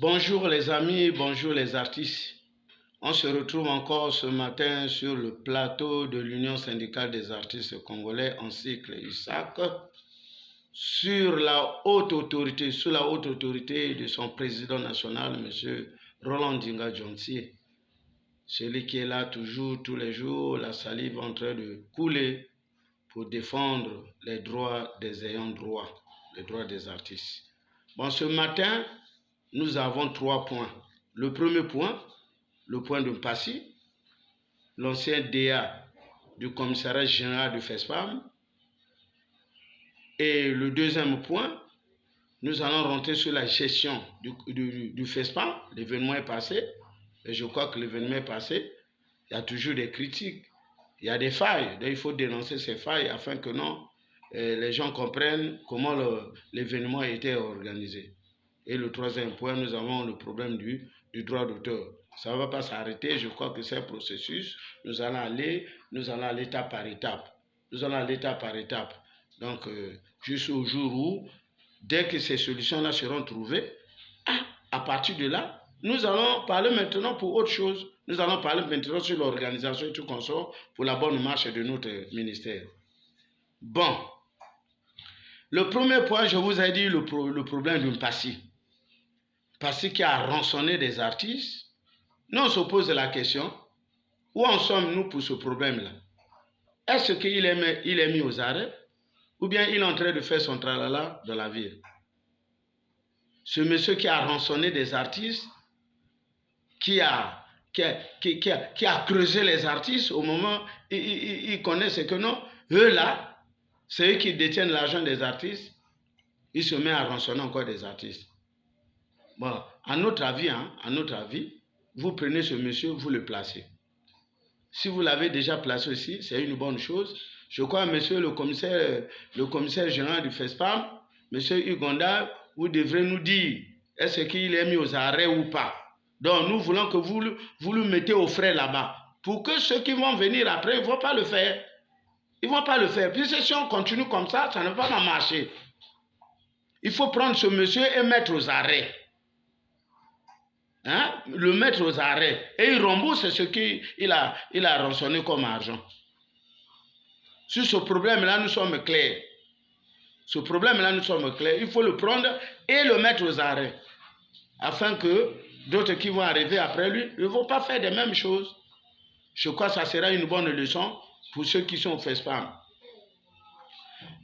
Bonjour les amis, bonjour les artistes. On se retrouve encore ce matin sur le plateau de l'Union syndicale des artistes congolais en cycle USAC sur la haute autorité, sous la haute autorité de son président national, M. Roland Ndinga Diontié. Celui qui est là toujours, tous les jours, la salive en train de couler pour défendre les droits des ayants droit, les droits des artistes. Bon, ce matin, nous avons 3 points. Le premier point, le point de Passy, l'ancien DA du commissariat général du FESPAM. Et le deuxième point, nous allons rentrer sur la gestion du FESPAM. L'événement est passé, et je crois que l'événement est passé. Il y a toujours des critiques, il y a des failles. Donc il faut dénoncer ces failles afin que les gens comprennent comment l'événement a été organisé. Et le troisième point, nous avons le problème du droit d'auteur. Ça ne va pas s'arrêter. Je crois que c'est un processus. Nous allons aller étape par étape. Donc, jusqu'au jour où, dès que ces solutions-là seront trouvées, à partir de là, nous allons parler maintenant pour autre chose. Nous allons parler maintenant sur l'organisation et tout consort pour la bonne marche de notre ministère. Bon. Le premier point, je vous ai dit le problème d'une Passy. Passy qui a rançonné des artistes. Nous, on se pose la question, où en sommes-nous pour ce problème-là? Est-ce qu'il est mis aux arrêts ou bien il est en train de faire son tralala dans la ville? Ce monsieur qui a rançonné des artistes, qui a creusé les artistes au moment où il connaît ce que non, eux là, c'est eux qui détiennent l'argent des artistes, il se met à rançonner encore des artistes. Bon, à notre avis, vous prenez ce monsieur, vous le placez. Si vous l'avez déjà placé ici, c'est une bonne chose. Je crois, monsieur le commissaire général du FESPAM, monsieur Ugonda, vous devrez nous dire, est-ce qu'il est mis aux arrêts ou pas? Donc, nous voulons que vous le mettez au frais là-bas. Pour que ceux qui vont venir après, ils ne vont pas le faire. Ils ne vont pas le faire. Puis si on continue comme ça, ça ne va pas marcher. Il faut prendre ce monsieur et mettre aux arrêts. Le mettre aux arrêts et il rembourse ce qu'il a rançonné comme argent. Sur ce problème-là, nous sommes clairs. Il faut le prendre et le mettre aux arrêts afin que d'autres qui vont arriver après lui ne vont pas faire les mêmes choses. Je crois que ça sera une bonne leçon pour ceux qui sont au FESPAM.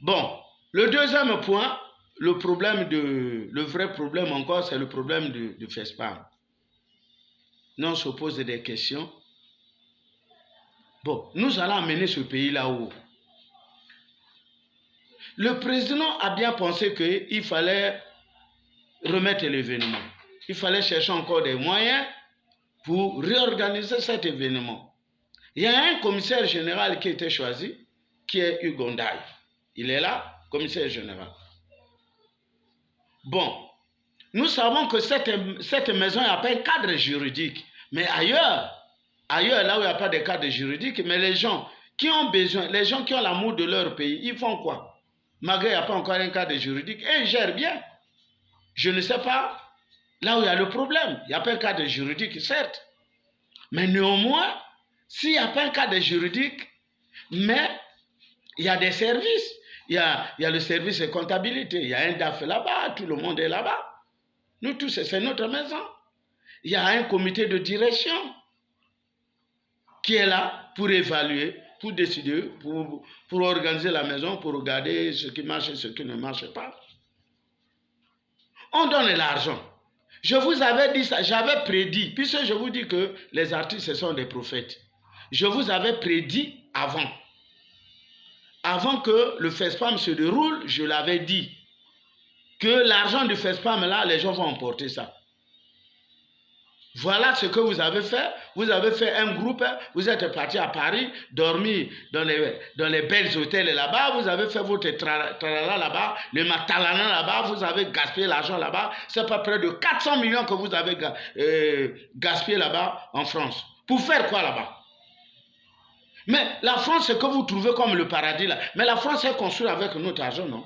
Bon, le deuxième point, le vrai problème encore, c'est le problème du FESPAM. Nous, on se pose des questions. Bon, nous allons amener ce pays là-haut. Le président a bien pensé qu'il fallait remettre l'événement. Il fallait chercher encore des moyens pour réorganiser cet événement. Il y a un commissaire général qui a été choisi, qui est Ugondaï. Il est là, commissaire général. Bon. Nous savons que cette maison n'a pas un cadre juridique. Mais ailleurs, là où il n'y a pas de cadre juridique, mais les gens qui ont besoin, les gens qui ont l'amour de leur pays, ils font quoi? Malgré qu'il n'y a pas encore un cadre juridique, et ils gèrent bien. Je ne sais pas là où il y a le problème. Il n'y a pas un cadre juridique, certes. Mais néanmoins, s'il n'y a pas un cadre juridique, mais il y a des services. Il y a le service de comptabilité. Il y a un DAF là-bas, tout le monde est là-bas. Nous tous, c'est notre maison. Il y a un comité de direction qui est là pour évaluer, pour décider, pour organiser la maison, pour regarder ce qui marche et ce qui ne marche pas. On donne l'argent. Je vous avais dit ça, j'avais prédit, puisque je vous dis que les artistes, ce sont des prophètes. Je vous avais prédit avant. Avant que le FESPAM se déroule, je l'avais dit. Que l'argent du FESPAM, là, les gens vont emporter ça. Voilà ce que vous avez fait. Vous avez fait un groupe, vous êtes parti à Paris, dormi dans les belles hôtels là-bas, vous avez fait votre tralala là-bas, le matalana là-bas, vous avez gaspillé l'argent là-bas. C'est pas près de 400 millions que vous avez gaspillé là-bas en France. Pour faire quoi là-bas? Mais la France, c'est que vous trouvez comme le paradis là. Mais la France est construite avec notre argent, non?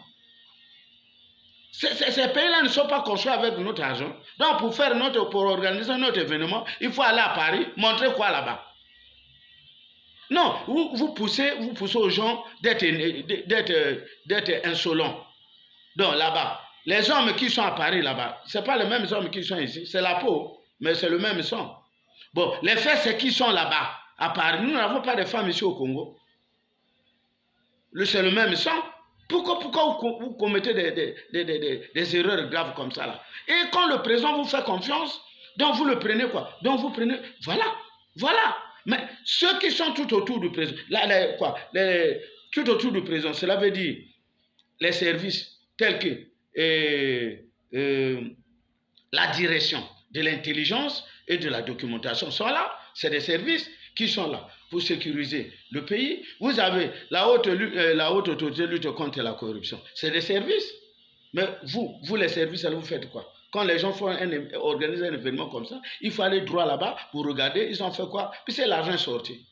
Ces pays-là ne sont pas construits avec notre argent. Donc, pour organiser notre événement, il faut aller à Paris, montrer quoi là-bas? Non, vous poussez aux gens d'être insolents. Donc, là-bas, les hommes qui sont à Paris, là-bas, ce n'est pas les mêmes hommes qui sont ici. C'est la peau, mais c'est le même sang. Bon, les faits, c'est qui sont là-bas, à Paris. Nous n'avons pas de femmes ici au Congo. C'est le même sang. Pourquoi vous commettez des erreurs graves comme ça là? Et quand le président vous fait confiance, donc vous le prenez quoi? Donc vous prenez, voilà. Mais ceux qui sont tout autour du président, tout autour du président, cela veut dire les services tels que la direction de l'intelligence et de la documentation sont là. C'est des services qui sont là pour sécuriser le pays. Vous avez la haute autorité de lutte contre la corruption. C'est des services. Mais vous les services, vous faites quoi? Quand les gens organisent un événement comme ça, il faut aller droit là-bas pour regarder, ils ont fait quoi? Puis c'est l'argent sorti.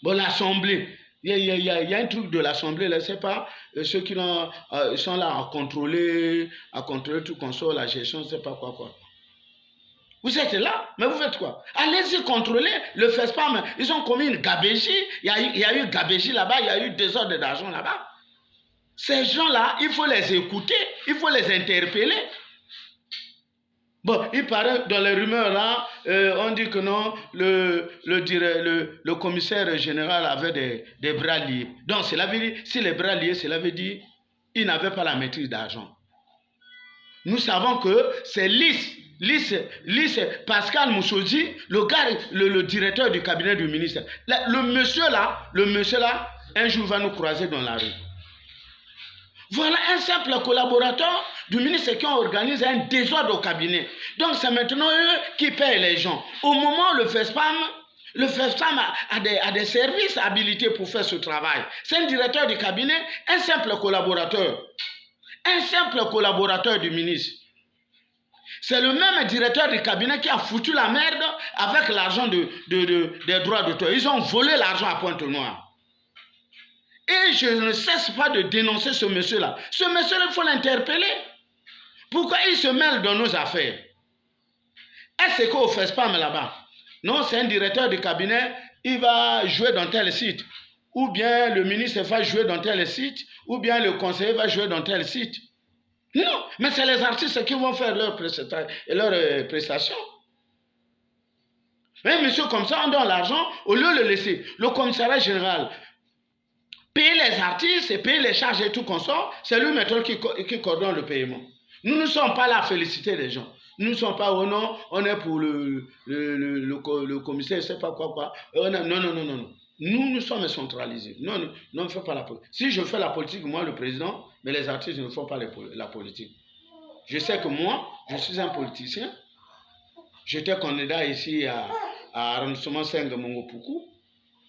Bon, l'Assemblée, il y a un truc de l'Assemblée, là, c'est pas ceux qui sont là à contrôler tout qu'on sort, la gestion, c'est pas quoi. Vous êtes là, mais vous faites quoi? Allez-y contrôler le FESPAM. Ils ont commis une gabégie. Il y a eu gabégie là-bas, il y a eu désordre d'argent là-bas. Ces gens-là, il faut les écouter, il faut les interpeller. Bon, il paraît dans les rumeurs là, on dit que non, le commissaire général avait des bras liés. Donc, cela veut dire, si les bras liés, cela veut dire qu'il n'avait pas la maîtrise d'argent. Nous savons que c'est lisse Pascal Moussoudi, le directeur du cabinet du ministre. Le monsieur là, un jour va nous croiser dans la rue. Voilà un simple collaborateur du ministre qui organise un désordre au cabinet. Donc c'est maintenant eux qui payent les gens. Au moment où le FESPAM a des services habilités pour faire ce travail. C'est un directeur du cabinet, un simple collaborateur du ministre. C'est le même directeur du cabinet qui a foutu la merde avec l'argent des droits d'auteur. Ils ont volé l'argent à Pointe-Noire. Et je ne cesse pas de dénoncer ce monsieur-là. Ce monsieur-là, il faut l'interpeller. Pourquoi il se mêle dans nos affaires? Est-ce qu'au FESPAM là-bas? Non, c'est un directeur du cabinet, il va jouer dans tel site. Ou bien le ministre va jouer dans tel site. Ou bien le conseiller va jouer dans tel site. Non, mais c'est les artistes qui vont faire leurs prestations. Un monsieur comme ça, on donne l'argent, au lieu de le laisser. Le commissariat général payer les artistes et payer les charges et tout qu'on sort, c'est lui maintenant qui coordonne le paiement. Nous ne sommes pas là à féliciter les gens. Nous ne sommes pas, oh non, on est pour le commissaire, je ne sais pas quoi. Non. Nous sommes centralisés. Non, ne fais pas la politique. Si je fais la politique, moi, le président, mais les artistes ne font pas la politique. Je sais que moi, je suis un politicien. J'étais candidat ici à arrondissement 5 de Mongopuku,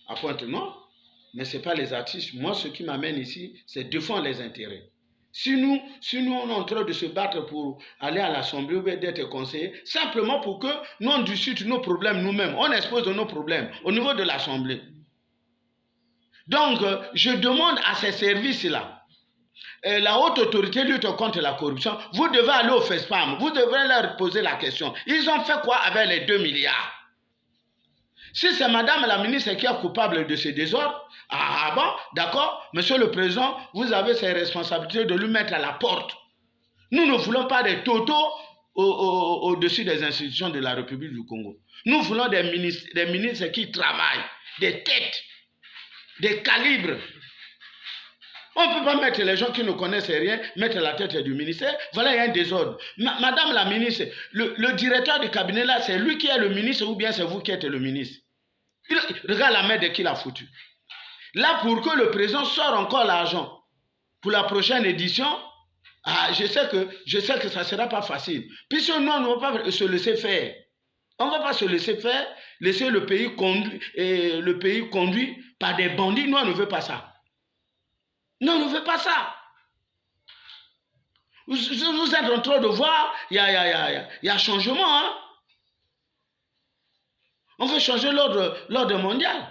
à Pointe-Noire, mais ce n'est pas les artistes. Moi, ce qui m'amène ici, c'est défendre les intérêts. Si nous, on est en train de se battre pour aller à l'Assemblée ou d'être conseillers, simplement pour que nous, on discute nos problèmes nous-mêmes, on expose nos problèmes au niveau de l'Assemblée. Donc, je demande à ces services-là, la haute autorité lutte contre la corruption, vous devez aller au FESPAM, vous devrez leur poser la question. Ils ont fait quoi avec les 2 milliards? Si c'est madame la ministre qui est coupable de ce désordre, bon, d'accord, monsieur le président, vous avez ses responsabilités de lui mettre à la porte. Nous ne voulons pas des totaux au-dessus des institutions de la République du Congo. Nous voulons des ministres qui travaillent, des têtes, des calibres. On ne peut pas mettre les gens qui ne connaissent rien, mettre la tête du ministère. Voilà, il y a un désordre. Madame la ministre, le directeur du cabinet là, c'est lui qui est le ministre ou bien c'est vous qui êtes le ministre? Regarde la merde qu'il a foutu. Là, pour que le président sorte encore l'argent pour la prochaine édition, je sais que ça ne sera pas facile. Puisque nous, on ne va pas se laisser faire. On ne va pas se laisser faire, laisser le pays conduit par des bandits. Nous, on ne veut pas ça. Non, on ne veut pas ça. Vous êtes en train de voir, il y a changement. Hein? On veut changer l'ordre mondial.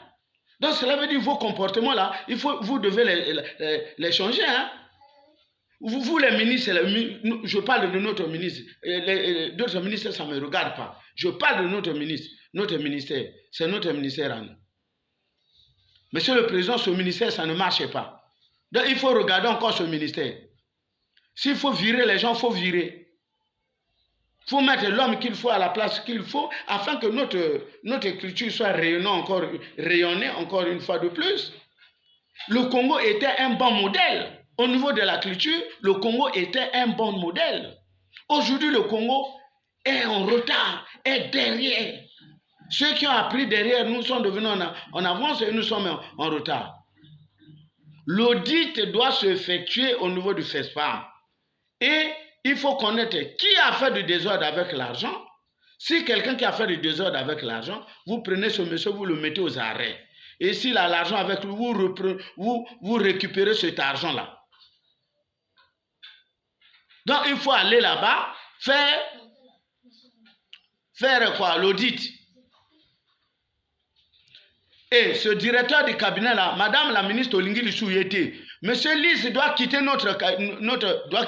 Donc cela veut dire vos comportements là, vous devez les changer. Hein? Vous les ministres, je parle de notre ministre. D'autres ministères, ça ne me regarde pas. Je parle de notre ministre. Notre ministère, c'est notre ministère à nous. Monsieur le Président, ce ministère, ça ne marche pas. Donc, il faut regarder encore ce ministère. S'il faut virer les gens, il faut virer. Il faut mettre l'homme qu'il faut à la place qu'il faut afin que notre culture soit rayonnée encore une fois de plus. Le Congo était un bon modèle. Au niveau de la culture, le Congo était un bon modèle. Aujourd'hui, le Congo est en retard, est derrière. Ceux qui ont appris derrière nous sont devenus en avance et nous sommes en retard. L'audit doit s'effectuer au niveau du FESPAM. Et il faut connaître qui a fait du désordre avec l'argent. Si quelqu'un qui a fait du désordre avec l'argent, vous prenez ce monsieur, vous le mettez aux arrêts. Et s'il a l'argent avec lui, vous récupérez cet argent-là. Donc, il faut aller là-bas, faire quoi? L'audit. Et ce directeur du cabinet-là, Madame la ministre Olingi Lissouyete, Monsieur Lise doit quitter